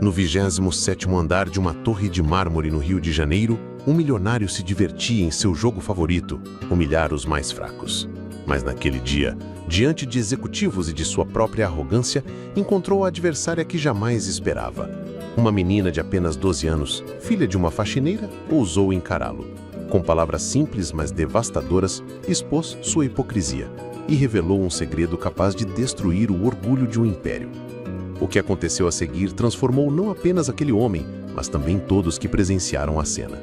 No 27º andar de uma torre de mármore no Rio de Janeiro, um milionário se divertia em seu jogo favorito, humilhar os mais fracos. Mas naquele dia, diante de executivos e de sua própria arrogância, encontrou a adversária que jamais esperava. Uma menina de apenas 12 anos, filha de uma faxineira, ousou encará-lo. Com palavras simples, mas devastadoras, expôs sua hipocrisia e revelou um segredo capaz de destruir o orgulho de um império. O que aconteceu a seguir transformou não apenas aquele homem, mas também todos que presenciaram a cena.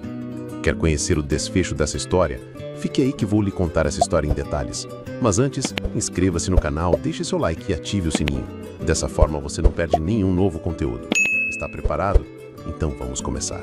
Quer conhecer o desfecho dessa história? Fique aí que vou lhe contar essa história em detalhes. Mas antes, inscreva-se no canal, deixe seu like e ative o sininho. Dessa forma você não perde nenhum novo conteúdo. Está preparado? Então vamos começar.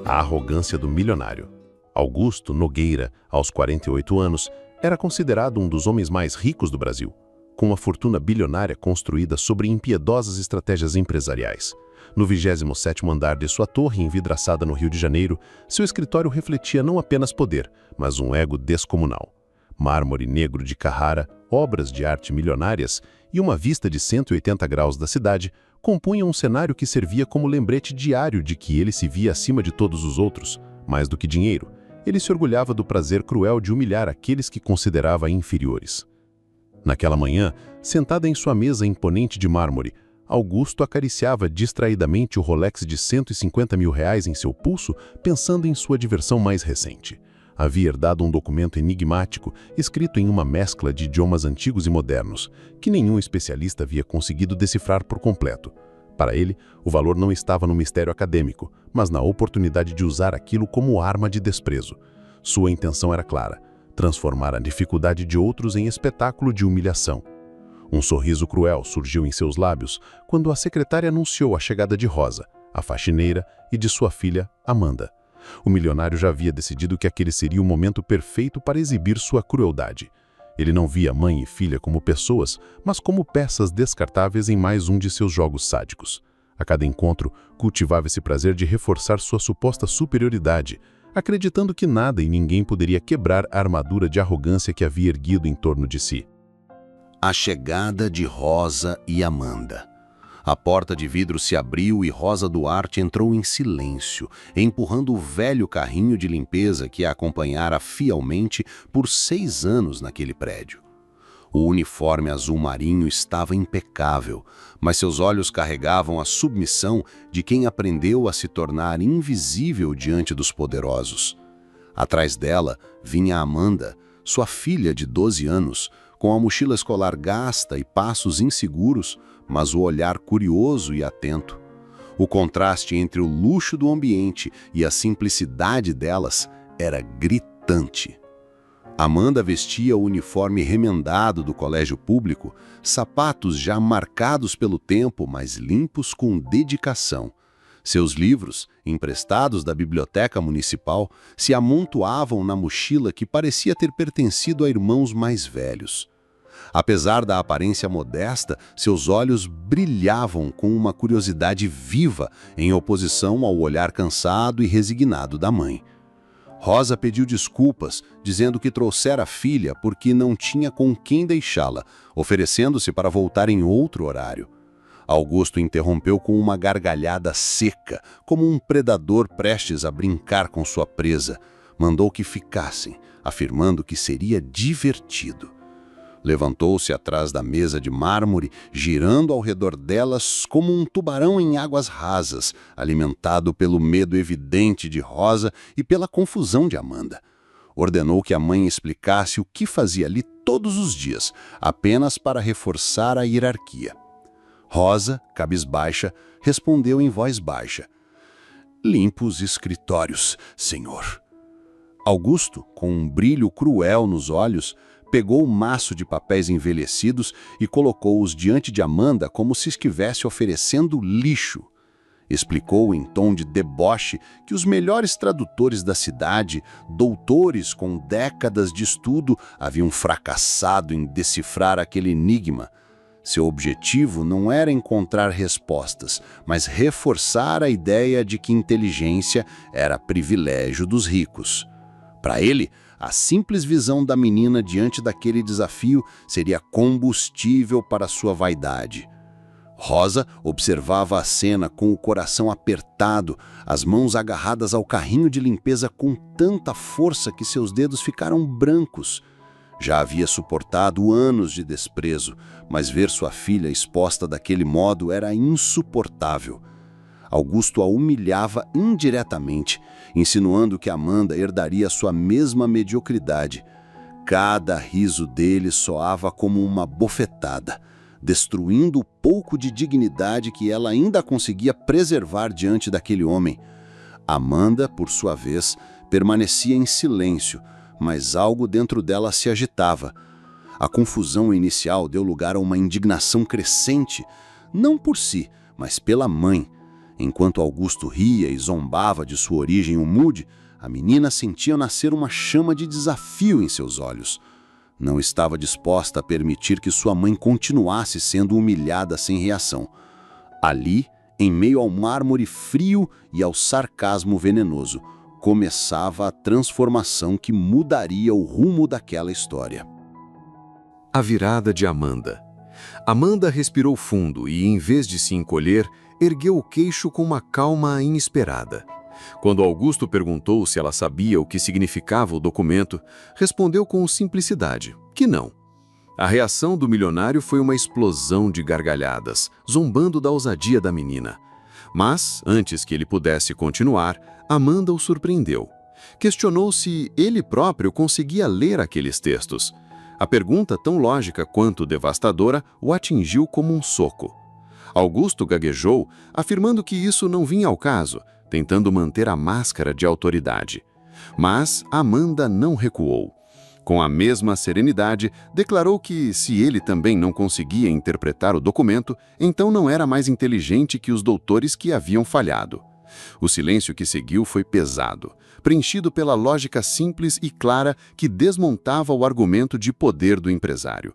A arrogância do milionário. Augusto Nogueira, aos 48 anos, era considerado um dos homens mais ricos do Brasil, com uma fortuna bilionária construída sobre impiedosas estratégias empresariais. No 27º andar de sua torre envidraçada no Rio de Janeiro, seu escritório refletia não apenas poder, mas um ego descomunal. Mármore negro de Carrara, obras de arte milionárias e uma vista de 180 graus da cidade compunham um cenário que servia como lembrete diário de que ele se via acima de todos os outros. Mais do que dinheiro, ele se orgulhava do prazer cruel de humilhar aqueles que considerava inferiores. Naquela manhã, sentada em sua mesa imponente de mármore, Augusto acariciava distraidamente o Rolex de R$150 mil em seu pulso, pensando em sua diversão mais recente. Havia herdado um documento enigmático, escrito em uma mescla de idiomas antigos e modernos, que nenhum especialista havia conseguido decifrar por completo. Para ele, o valor não estava no mistério acadêmico, mas na oportunidade de usar aquilo como arma de desprezo. Sua intenção era clara: transformar a dificuldade de outros em espetáculo de humilhação. Um sorriso cruel surgiu em seus lábios quando a secretária anunciou a chegada de Rosa, a faxineira, e de sua filha, Amanda. O milionário já havia decidido que aquele seria o momento perfeito para exibir sua crueldade. Ele não via mãe e filha como pessoas, mas como peças descartáveis em mais um de seus jogos sádicos. A cada encontro, cultivava esse prazer de reforçar sua suposta superioridade, acreditando que nada e ninguém poderia quebrar a armadura de arrogância que havia erguido em torno de si. A chegada de Rosa e Amanda. A porta de vidro se abriu e Rosa Duarte entrou em silêncio, empurrando o velho carrinho de limpeza que a acompanhara fielmente por 6 anos naquele prédio. O uniforme azul marinho estava impecável, mas seus olhos carregavam a submissão de quem aprendeu a se tornar invisível diante dos poderosos. Atrás dela vinha Amanda, sua filha de 12 anos, com a mochila escolar gasta e passos inseguros, mas o olhar curioso e atento. O contraste entre o luxo do ambiente e a simplicidade delas era gritante. Amanda vestia o uniforme remendado do colégio público, sapatos já marcados pelo tempo, mas limpos com dedicação. Seus livros, emprestados da biblioteca municipal, se amontoavam na mochila que parecia ter pertencido a irmãos mais velhos. Apesar da aparência modesta, seus olhos brilhavam com uma curiosidade viva em oposição ao olhar cansado e resignado da mãe. Rosa pediu desculpas, dizendo que trouxera a filha porque não tinha com quem deixá-la, oferecendo-se para voltar em outro horário. Augusto interrompeu com uma gargalhada seca, como um predador prestes a brincar com sua presa. Mandou que ficassem, afirmando que seria divertido. Levantou-se atrás da mesa de mármore, girando ao redor delas como um tubarão em águas rasas, alimentado pelo medo evidente de Rosa e pela confusão de Amanda. Ordenou que a mãe explicasse o que fazia ali todos os dias, apenas para reforçar a hierarquia. Rosa, cabisbaixa, respondeu em voz baixa: "Limpo os escritórios, senhor." Augusto, com um brilho cruel nos olhos, pegou o maço de papéis envelhecidos e colocou-os diante de Amanda como se estivesse oferecendo lixo. Explicou em tom de deboche que os melhores tradutores da cidade, doutores com décadas de estudo, haviam fracassado em decifrar aquele enigma. Seu objetivo não era encontrar respostas, mas reforçar a ideia de que inteligência era privilégio dos ricos. Para ele, a simples visão da menina diante daquele desafio seria combustível para sua vaidade. Rosa observava a cena com o coração apertado, as mãos agarradas ao carrinho de limpeza com tanta força que seus dedos ficaram brancos. Já havia suportado anos de desprezo, mas ver sua filha exposta daquele modo era insuportável. Augusto a humilhava indiretamente, insinuando que Amanda herdaria sua mesma mediocridade. Cada riso dele soava como uma bofetada, destruindo o pouco de dignidade que ela ainda conseguia preservar diante daquele homem. Amanda, por sua vez, permanecia em silêncio, mas algo dentro dela se agitava. A confusão inicial deu lugar a uma indignação crescente, não por si, mas pela mãe. Enquanto Augusto ria e zombava de sua origem humilde, a menina sentia nascer uma chama de desafio em seus olhos. Não estava disposta a permitir que sua mãe continuasse sendo humilhada sem reação. Ali, em meio ao mármore frio e ao sarcasmo venenoso, começava a transformação que mudaria o rumo daquela história. A virada de Amanda. Amanda respirou fundo e, em vez de se encolher, ergueu o queixo com uma calma inesperada. Quando Augusto perguntou se ela sabia o que significava o documento, respondeu com simplicidade que não. A reação do milionário foi uma explosão de gargalhadas, zombando da ousadia da menina. Mas, antes que ele pudesse continuar, Amanda o surpreendeu. Questionou se ele próprio conseguia ler aqueles textos. A pergunta, tão lógica quanto devastadora, o atingiu como um soco. Augusto gaguejou, afirmando que isso não vinha ao caso, tentando manter a máscara de autoridade. Mas Amanda não recuou. Com a mesma serenidade, declarou que, se ele também não conseguia interpretar o documento, então não era mais inteligente que os doutores que haviam falhado. O silêncio que seguiu foi pesado, preenchido pela lógica simples e clara que desmontava o argumento de poder do empresário.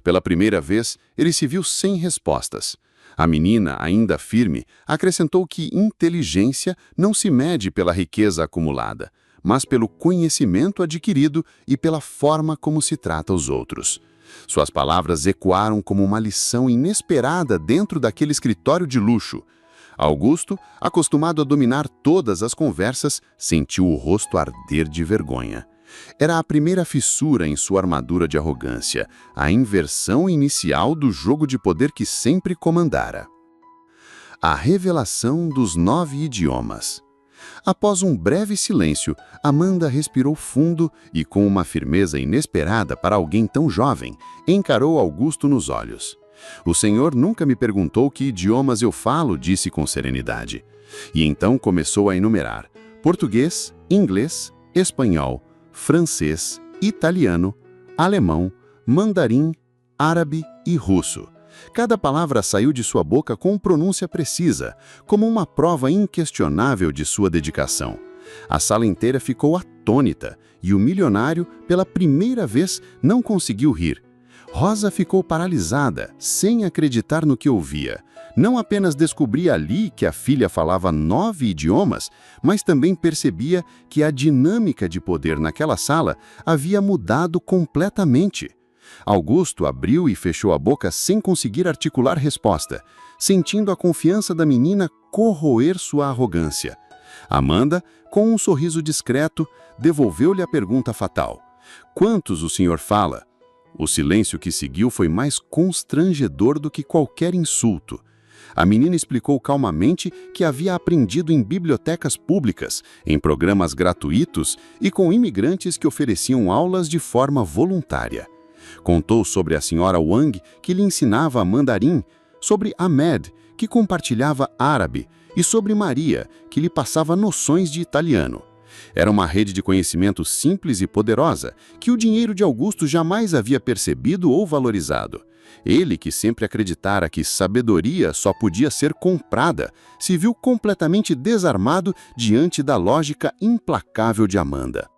Pela primeira vez, ele se viu sem respostas. A menina, ainda firme, acrescentou que inteligência não se mede pela riqueza acumulada, mas pelo conhecimento adquirido e pela forma como se trata os outros. Suas palavras ecoaram como uma lição inesperada dentro daquele escritório de luxo. Augusto, acostumado a dominar todas as conversas, sentiu o rosto arder de vergonha. Era a primeira fissura em sua armadura de arrogância, a inversão inicial do jogo de poder que sempre comandara. A revelação dos 9 idiomas. Após um breve silêncio, Amanda respirou fundo e, com uma firmeza inesperada para alguém tão jovem, encarou Augusto nos olhos. O senhor nunca me perguntou que idiomas eu falo, disse com serenidade. E então começou a enumerar: português, inglês, espanhol, francês, italiano, alemão, mandarim, árabe e russo. Cada palavra saiu de sua boca com pronúncia precisa, como uma prova inquestionável de sua dedicação. A sala inteira ficou atônita e o milionário, pela primeira vez, não conseguiu rir. Rosa ficou paralisada, sem acreditar no que ouvia. Não apenas descobria ali que a filha falava 9 idiomas, mas também percebia que a dinâmica de poder naquela sala havia mudado completamente. Augusto abriu e fechou a boca sem conseguir articular resposta, sentindo a confiança da menina corroer sua arrogância. Amanda, com um sorriso discreto, devolveu-lhe a pergunta fatal: quantos o senhor fala? O silêncio que seguiu foi mais constrangedor do que qualquer insulto. A menina explicou calmamente que havia aprendido em bibliotecas públicas, em programas gratuitos e com imigrantes que ofereciam aulas de forma voluntária. Contou sobre a senhora Wang, que lhe ensinava mandarim, sobre Ahmed, que compartilhava árabe, e sobre Maria, que lhe passava noções de italiano. Era uma rede de conhecimento simples e poderosa, que o dinheiro de Augusto jamais havia percebido ou valorizado. Ele, que sempre acreditara que sabedoria só podia ser comprada, se viu completamente desarmado diante da lógica implacável de Amanda.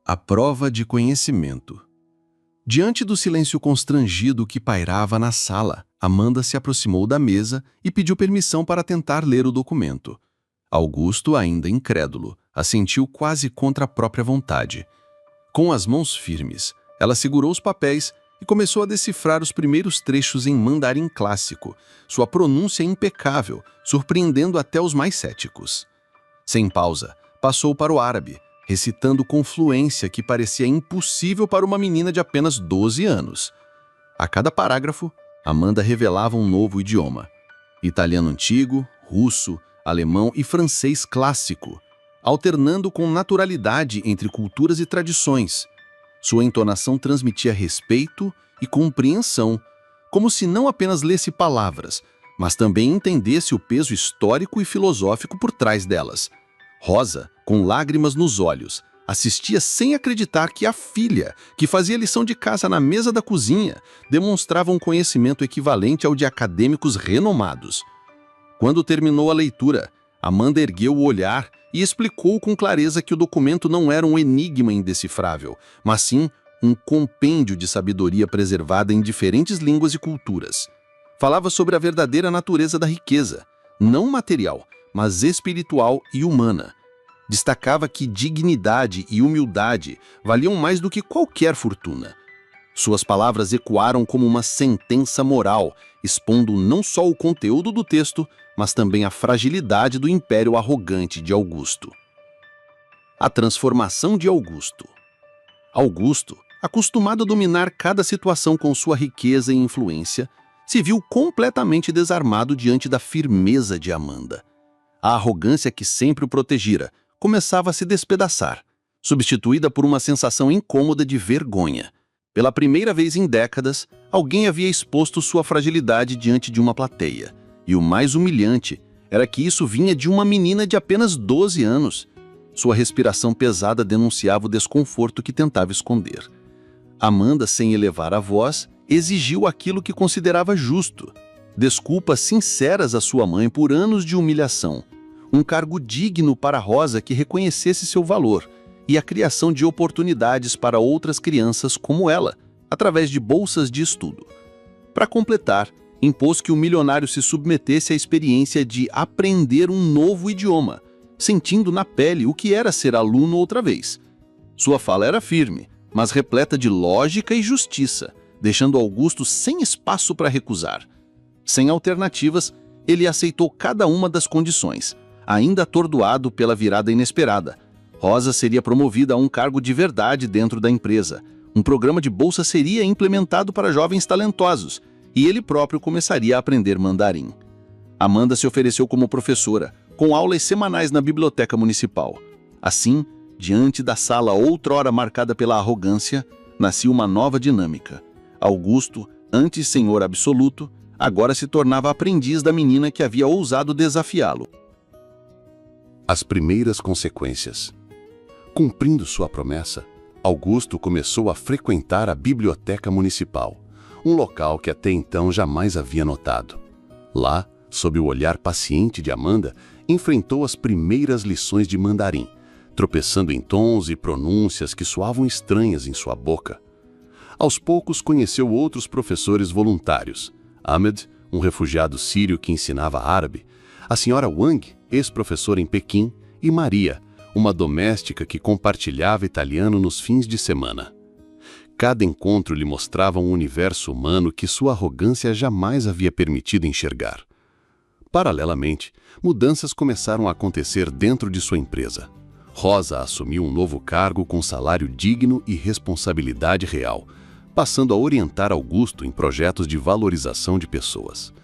A prova de conhecimento. Diante do silêncio constrangido que pairava na sala, Amanda se aproximou da mesa e pediu permissão para tentar ler o documento. Augusto, ainda incrédulo, assentiu quase contra a própria vontade. Com as mãos firmes, ela segurou os papéis e começou a decifrar os primeiros trechos em mandarim clássico, sua pronúncia impecável, surpreendendo até os mais céticos. Sem pausa, passou para o árabe, recitando com fluência que parecia impossível para uma menina de apenas 12 anos. A cada parágrafo, Amanda revelava um novo idioma: italiano antigo, russo, alemão e francês clássico, alternando com naturalidade entre culturas e tradições. Sua entonação transmitia respeito e compreensão, como se não apenas lesse palavras, mas também entendesse o peso histórico e filosófico por trás delas. Rosa, com lágrimas nos olhos, assistia sem acreditar que a filha, que fazia lição de casa na mesa da cozinha, demonstrava um conhecimento equivalente ao de acadêmicos renomados. Quando terminou a leitura, Amanda ergueu o olhar e explicou com clareza que o documento não era um enigma indecifrável, mas sim um compêndio de sabedoria preservada em diferentes línguas e culturas. Falava sobre a verdadeira natureza da riqueza, não material, mas espiritual e humana. Destacava que dignidade e humildade valiam mais do que qualquer fortuna. Suas palavras ecoaram como uma sentença moral, expondo não só o conteúdo do texto, mas também a fragilidade do império arrogante de Augusto. A transformação de Augusto. Augusto, acostumado a dominar cada situação com sua riqueza e influência, se viu completamente desarmado diante da firmeza de Amanda. A arrogância que sempre o protegira começava a se despedaçar, substituída por uma sensação incômoda de vergonha. Pela primeira vez em décadas, alguém havia exposto sua fragilidade diante de uma plateia. E o mais humilhante era que isso vinha de uma menina de apenas 12 anos. Sua respiração pesada denunciava o desconforto que tentava esconder. Amanda, sem elevar a voz, exigiu aquilo que considerava justo: desculpas sinceras à sua mãe por anos de humilhação, um cargo digno para Rosa que reconhecesse seu valor e a criação de oportunidades para outras crianças como ela, através de bolsas de estudo. Para completar, impôs que o milionário se submetesse à experiência de aprender um novo idioma, sentindo na pele o que era ser aluno outra vez. Sua fala era firme, mas repleta de lógica e justiça, deixando Augusto sem espaço para recusar. Sem alternativas, ele aceitou cada uma das condições, ainda atordoado pela virada inesperada. Rosa seria promovida a um cargo de verdade dentro da empresa. Um programa de bolsa seria implementado para jovens talentosos, e ele próprio começaria a aprender mandarim. Amanda se ofereceu como professora, com aulas semanais na biblioteca municipal. Assim, diante da sala outrora marcada pela arrogância, nascia uma nova dinâmica. Augusto, antes senhor absoluto, agora se tornava aprendiz da menina que havia ousado desafiá-lo. As primeiras consequências. Cumprindo sua promessa, Augusto começou a frequentar a biblioteca municipal, um local que até então jamais havia notado. Lá, sob o olhar paciente de Amanda, enfrentou as primeiras lições de mandarim, tropeçando em tons e pronúncias que soavam estranhas em sua boca. Aos poucos conheceu outros professores voluntários: Ahmed, um refugiado sírio que ensinava árabe, a senhora Wang, ex-professora em Pequim, e Maria, uma doméstica que compartilhava italiano nos fins de semana. Cada encontro lhe mostrava um universo humano que sua arrogância jamais havia permitido enxergar. Paralelamente, mudanças começaram a acontecer dentro de sua empresa. Rosa assumiu um novo cargo com salário digno e responsabilidade real, passando a orientar Augusto em projetos de valorização de pessoas.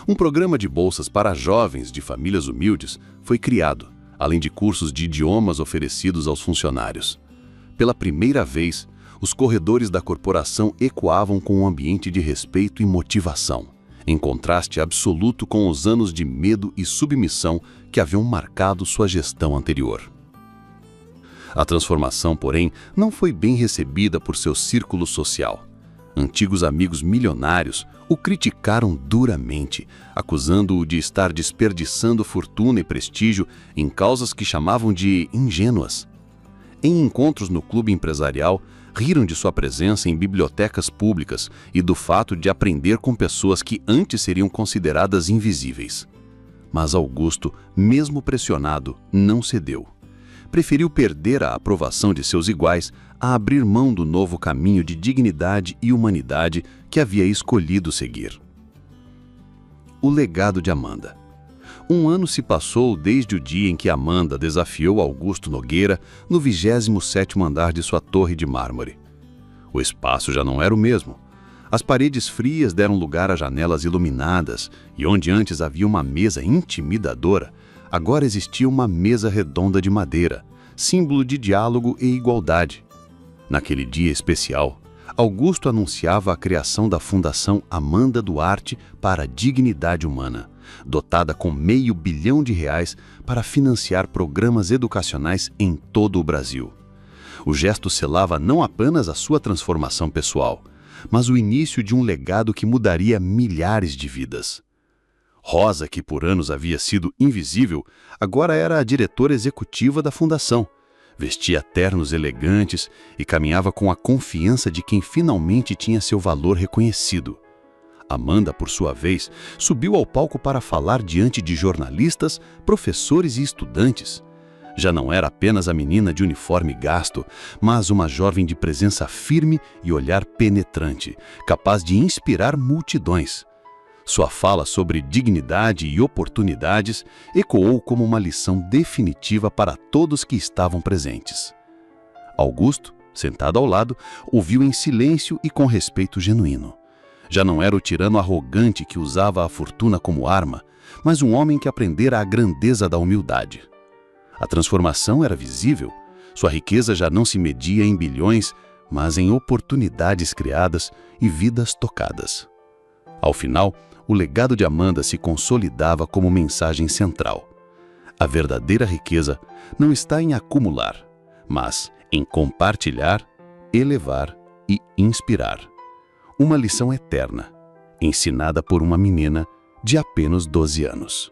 Um programa de bolsas para jovens de famílias humildes foi criado, além de cursos de idiomas oferecidos aos funcionários. Pela primeira vez, os corredores da corporação ecoavam com um ambiente de respeito e motivação, em contraste absoluto com os anos de medo e submissão que haviam marcado sua gestão anterior. A transformação, porém, não foi bem recebida por seu círculo social. Antigos amigos milionários o criticaram duramente, acusando-o de estar desperdiçando fortuna e prestígio em causas que chamavam de ingênuas. Em encontros no clube empresarial, riram de sua presença em bibliotecas públicas e do fato de aprender com pessoas que antes seriam consideradas invisíveis. Mas Augusto, mesmo pressionado, não cedeu. preferiu perder a aprovação de seus iguais a abrir mão do novo caminho de dignidade e humanidade que havia escolhido seguir. O legado de Amanda. Um ano se passou desde o dia em que Amanda desafiou Augusto Nogueira no 27º andar de sua torre de mármore. O espaço já não era o mesmo. As paredes frias deram lugar a janelas iluminadas, e onde antes havia uma mesa intimidadora, agora existia uma mesa redonda de madeira, símbolo de diálogo e igualdade. Naquele dia especial, Augusto anunciava a criação da Fundação Amanda Duarte para a Dignidade Humana, dotada com R$500 bilhão para financiar programas educacionais em todo o Brasil. O gesto selava não apenas a sua transformação pessoal, mas o início de um legado que mudaria milhares de vidas. Rosa, que por anos havia sido invisível, agora era a diretora executiva da fundação. Vestia ternos elegantes e caminhava com a confiança de quem finalmente tinha seu valor reconhecido. Amanda, por sua vez, subiu ao palco para falar diante de jornalistas, professores e estudantes. Já não era apenas a menina de uniforme gasto, mas uma jovem de presença firme e olhar penetrante, capaz de inspirar multidões. Sua fala sobre dignidade e oportunidades ecoou como uma lição definitiva para todos que estavam presentes. Augusto, sentado ao lado, ouviu em silêncio e com respeito genuíno. Já não era o tirano arrogante que usava a fortuna como arma, mas um homem que aprendera a grandeza da humildade. A transformação era visível. Sua riqueza já não se media em bilhões, mas em oportunidades criadas e vidas tocadas. Ao final, o legado de Amanda se consolidava como mensagem central. A verdadeira riqueza não está em acumular, mas em compartilhar, elevar e inspirar. Uma lição eterna, ensinada por uma menina de apenas 12 anos.